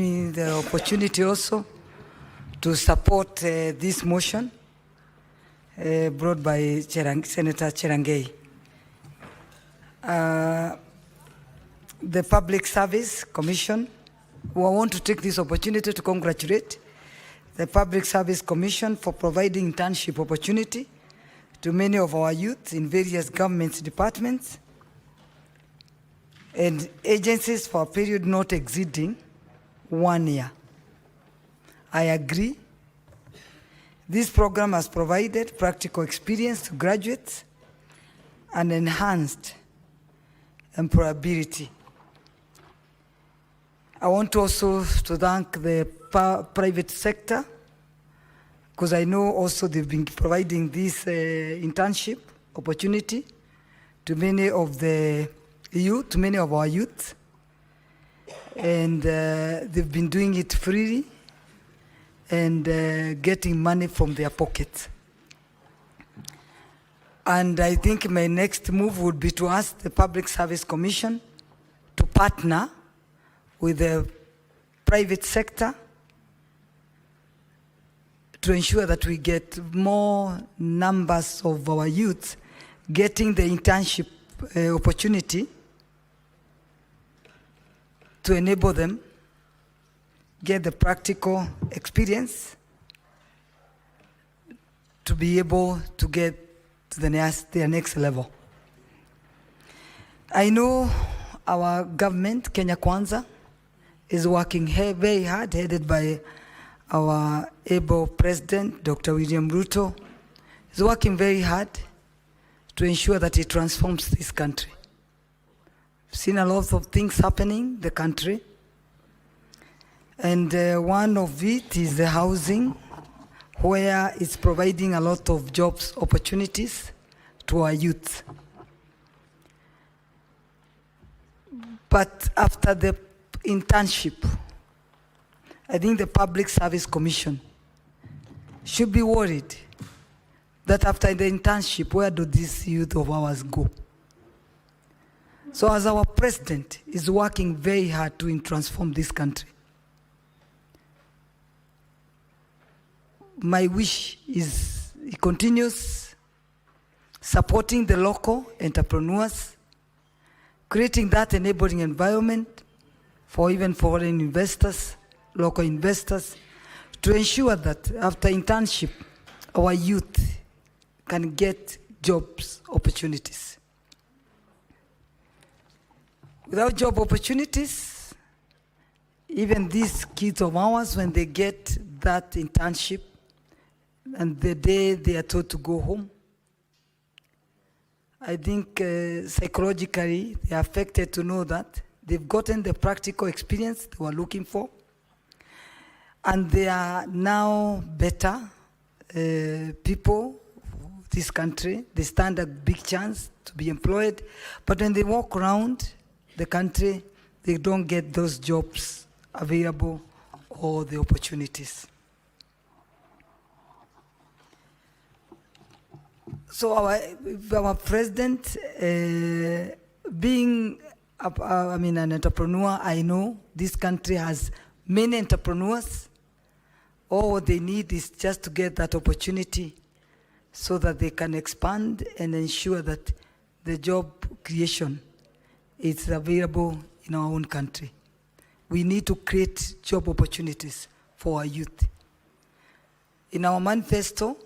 The opportunity also to support this motion brought by Senator Cherargei. The Public Service Commission, I want to take this opportunity to congratulate the Public Service Commission for providing internship opportunity to many of our youth in various government departments and agencies for a period not exceeding 1 year. I agree. This program has provided practical experience to graduates and enhanced employability. I want also to thank the private sector, because I know also they've been providing this internship opportunity to many of the youth, to many of our youth, and they've been doing it freely and getting money from their pockets. And I think my next move would be to ask the Public Service Commission to partner with the private sector to ensure that we get more numbers of our youth getting the internship opportunity to enable them get the practical experience to be able to get to their next level. I know our government, Kenya Kwanza, is working very hard, headed by our able President, Dr. William Ruto, is working very hard to ensure that he transforms this country. We've seen a lot of things happening in the country, and one of it is the housing, where it's providing a lot of jobs opportunities to our youth. But after the internship, I think the Public Service Commission should be worried that after the internship, where do these youth of ours go? So as our president is working very hard to transform this country, my wish is he continues supporting the local entrepreneurs, creating that enabling environment for even foreign investors, local investors, to ensure that after internship, our youth can get jobs opportunities. Without job opportunities, even these kids of ours, when they get that internship, and the day they are told to go home, I think psychologically they are affected to know that they've gotten the practical experience they were looking for, and they are now better people, this country. They stand a big chance to be employed, but when they walk around the country, they don't get those jobs available or the opportunities. So our president, being an entrepreneur, I know this country has many entrepreneurs. All what they need is just to get that opportunity so that they can expand and ensure that the job creation is available in our own country. We need to create job opportunities for our youth. In our manifesto,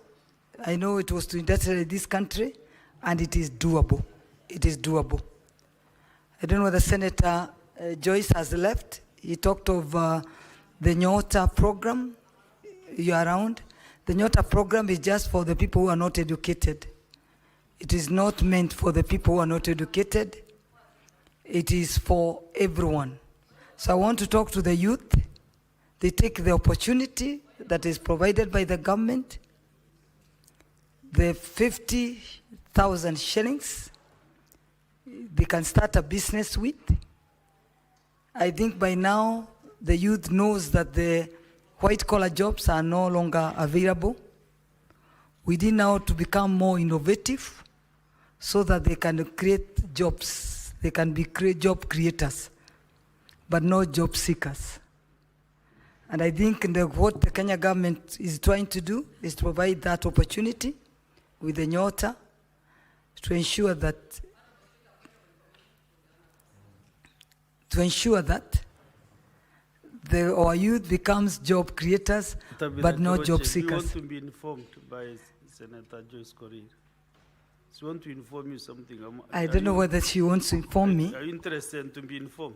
I know it was to industrialize this country, and it is doable. It is doable. I don't know whether Senator Joyce has left. He talked of the Nyota program. You are around. The Nyota program is just for the people who are not educated. It is not meant for the people who are not educated. It is for everyone. So I want to talk to the youth. They take the opportunity that is provided by the government, the 50,000 shillings they can start a business with. I think by now the youth knows that the white-collar jobs are no longer available. We need now to become more innovative so that they can create jobs. They can be job creators, but not job seekers. And I think what the Kenya government is trying to do is to provide that opportunity with the Nyota to ensure that our youth becomes job creators, but not job seekers. You want to be informed by Senator Joyce Korir. She wants to inform you something. I don't know whether she wants to inform me. Are you interested to be informed?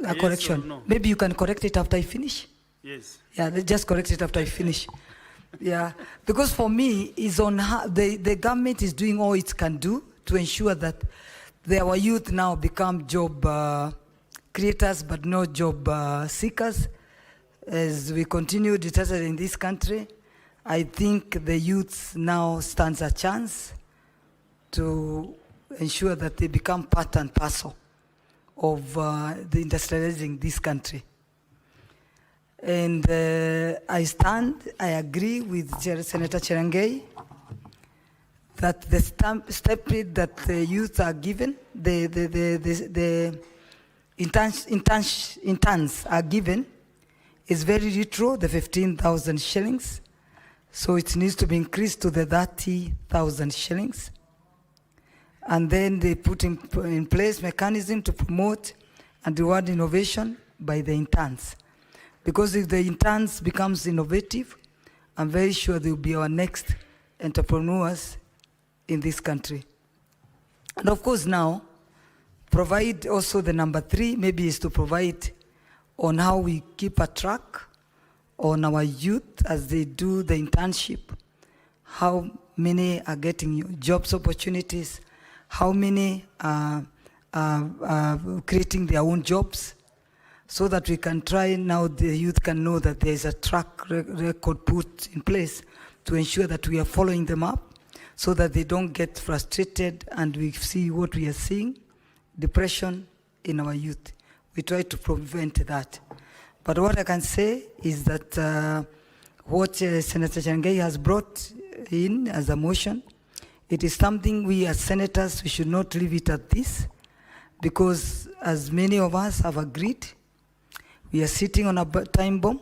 A correction. No? Maybe you can correct it after I finish. Yes. Yeah, just correct it after I finish. Yeah, because for me, it's on how the government is doing all it can do to ensure that our youth now become job creators, but not job seekers. As we continue deteriorating in this country, I think the youth now stands a chance to ensure that they become part and parcel of the industrializing this country. And I agree with Senator Cherargei that the stipend that the youth are given, the interns are given, is very retro, the 15,000 shillings. So it needs to be increased to the 30,000 shillings. And then they put in place mechanism to promote and reward innovation by the interns. Because if the interns becomes innovative, I'm very sure they will be our next entrepreneurs in this country. And of course now, provide also the number 3, maybe is to provide on how we keep a track on our youth as they do the internship, how many are getting jobs opportunities, how many are creating their own jobs, so that we can try now, the youth can know that there is a track record put in place to ensure that we are following them up, so that they don't get frustrated and we see what we are seeing, depression in our youth. We try to prevent that. But what I can say is that what Senator Cherargei has brought in as a motion, it is something we as senators, we should not leave it at this, because as many of us have agreed, we are sitting on a time bomb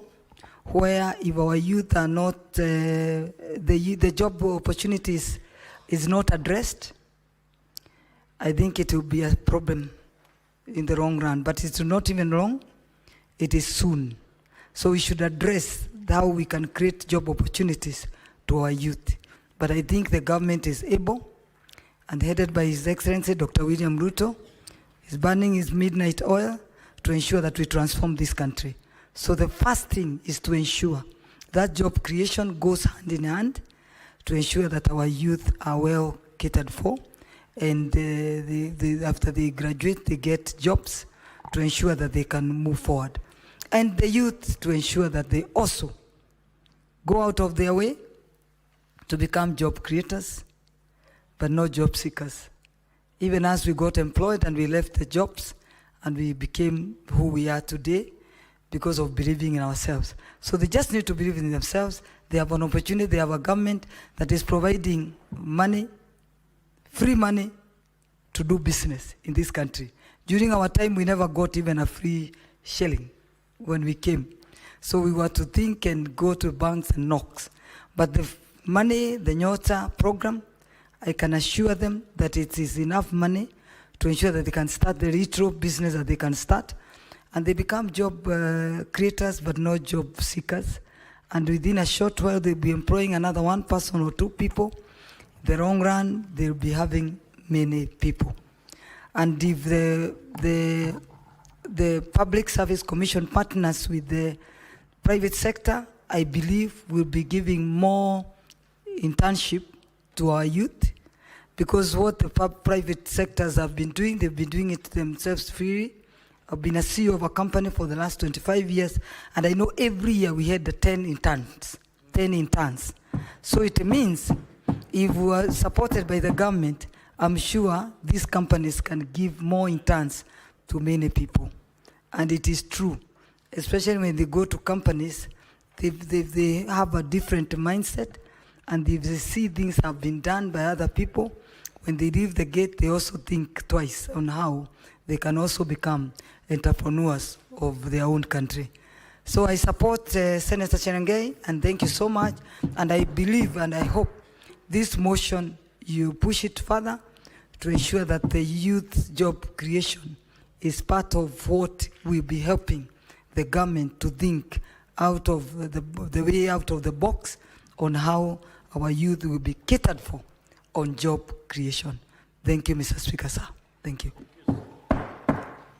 where if our youth are not, the job opportunities is not addressed, I think it will be a problem in the long run. But it's not even long, it is soon. So we should address how we can create job opportunities to our youth. But I think the government is able, and headed by His Excellency Dr. William Ruto, is burning his midnight oil to ensure that we transform this country. So the first thing is to ensure that job creation goes hand in hand to ensure that our youth are well catered for, and after they graduate, they get jobs to ensure that they can move forward. And the youth to ensure that they also go out of their way to become job creators, but not job seekers. Even as we got employed and we left the jobs, and we became who we are today because of believing in ourselves. So they just need to believe in themselves. They have an opportunity. They have a government that is providing money, free money, to do business in this country. During our time, we never got even a free shilling when we came. So we were to think and go to banks and knocks. But the money, the Nyota program, I can assure them that it is enough money to ensure that they can start the retro business that they can start, and they become job creators but not job seekers. And within a short while, they'll be employing another 1 person or 2 people. In the long run, they'll be having many people. And if the Public Service Commission partners with the private sector, I believe we'll be giving more internship to our youth, because what the private sectors have been doing, they've been doing it themselves freely. I've been a CEO of a company for the last 25 years, and I know every year we had the 10 interns. So it means if we are supported by the government, I'm sure these companies can give more interns to many people. And it is true, especially when they go to companies, they have a different mindset, and if they see things have been done by other people, when they leave the gate, they also think twice on how they can also become entrepreneurs of their own country. So I support Senator Cherargei, and thank you so much. And I believe and I hope this motion, you push it further to ensure that the youth job creation is part of what will be helping the government to think out of the way out of the box on how our youth will be catered for on job creation. Thank you, Mr. Speaker, sir. Thank you.